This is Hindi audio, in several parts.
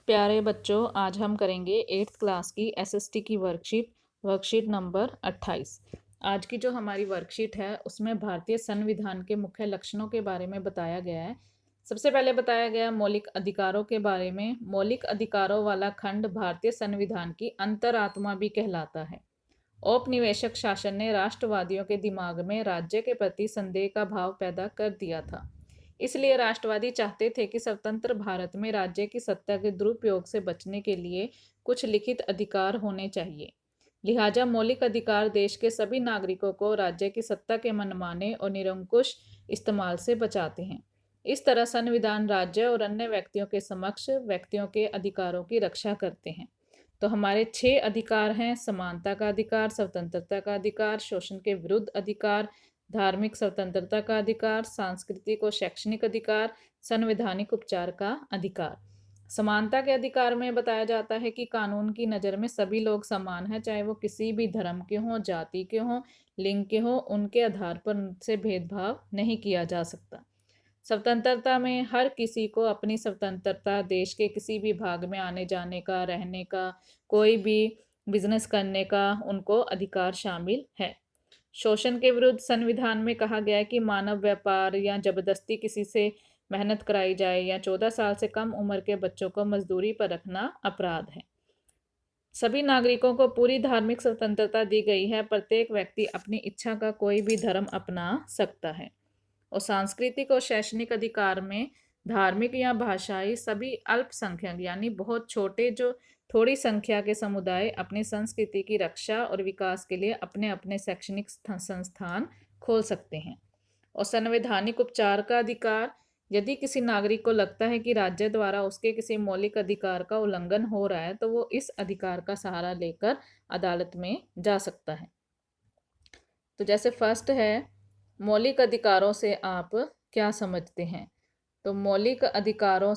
प्यारे बच्चों, आज हम करेंगे 8th क्लास की एसएसटी की वर्कशीट नंबर 28। आज की जो हमारी वर्कशीट है उसमें भारतीय संविधान के मुख्य लक्षणों के बारे में बताया गया है। सबसे पहले बताया गया मौलिक अधिकारों के बारे में। मौलिक अधिकारों वाला खंड भारतीय संविधान की अंतरात्मा भी कहलाता है। औपनिवेशिक शासन ने राष्ट्रवादियों के दिमाग में राज्य के प्रति संदेह का भाव पैदा कर दिया था। इसलिए राष्ट्रवादी चाहते थे कि स्वतंत्र भारत में राज्य की सत्ता के दुरुपयोग से बचने के लिए कुछ लिखित अधिकार होने चाहिए। लिहाजा मौलिक अधिकार देश के सभी नागरिकों को राज्य की सत्ता के मनमाने और निरंकुश इस्तेमाल से बचाते हैं। इस तरह संविधान राज्य और अन्य व्यक्तियों के समक्ष व्यक्तियों के अधिकारों की रक्षा करते हैं। तो हमारे 6 अधिकार हैं: समानता का अधिकार, स्वतंत्रता का अधिकार, शोषण के विरुद्ध अधिकार, धार्मिक स्वतंत्रता का अधिकार, सांस्कृतिक और शैक्षणिक अधिकार, संवैधानिक उपचार का अधिकार। समानता के अधिकार में बताया जाता है कि कानून की नज़र में सभी लोग समान हैं, चाहे वो किसी भी धर्म के हों, जाति के हों, लिंग के हों, उनके आधार पर उनसे भेदभाव नहीं किया जा सकता। स्वतंत्रता में हर किसी को अपनी स्वतंत्रता, देश के किसी भी भाग में आने जाने का, रहने का, कोई भी बिजनेस करने का उनको अधिकार शामिल है। शोषण के विरुद्ध संविधान में कहा गया है कि मानव व्यापार या जबरदस्ती किसी से मेहनत कराई जाए या 14 साल से कम उम्र के बच्चों को मजदूरी पर रखना अपराध है। सभी नागरिकों को पूरी धार्मिक स्वतंत्रता दी गई है। प्रत्येक व्यक्ति अपनी इच्छा का कोई भी धर्म अपना सकता है। और सांस्कृतिक और शैक्षणिक अधिकार में धार्मिक या भाषाई सभी अल्पसंख्यक यानी बहुत छोटे जो थोड़ी संख्या के समुदाय अपनी संस्कृति की रक्षा और विकास के लिए अपने अपने शैक्षणिक संस्थान खोल सकते हैं। और संवैधानिक उपचार का अधिकार, यदि किसी नागरिक को लगता है कि राज्य द्वारा उसके किसी मौलिक अधिकार का उल्लंघन हो रहा है तो वो इस अधिकार का सहारा लेकर अदालत में जा सकता है। तो जैसे फर्स्ट है, मौलिक अधिकारों से आप क्या समझते हैं? तो मौलिक अधिकारों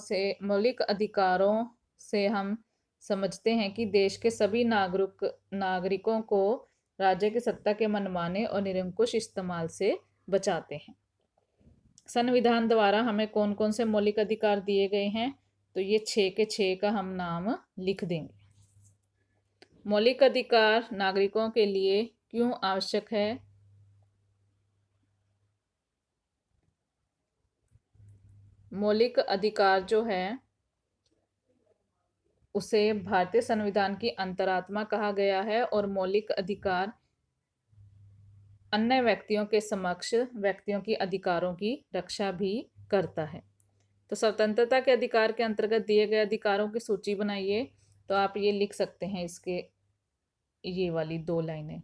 से हम समझते हैं कि देश के सभी नागरिकों को राज्य की सत्ता के मनमाने और निरंकुश इस्तेमाल से बचाते हैं। संविधान द्वारा हमें कौन कौन से मौलिक अधिकार दिए गए हैं? तो ये 6 के 6 का हम नाम लिख देंगे। मौलिक अधिकार नागरिकों के लिए क्यों आवश्यक है? मौलिक अधिकार जो है उसे भारतीय संविधान की अंतरात्मा कहा गया है और मौलिक अधिकार अन्य व्यक्तियों के समक्ष व्यक्तियों की अधिकारों की रक्षा भी करता है। तो स्वतंत्रता के अधिकार के अंतर्गत दिए गए अधिकारों की सूची बनाइए। तो आप ये लिख सकते हैं, इसके ये वाली 2 लाइनें।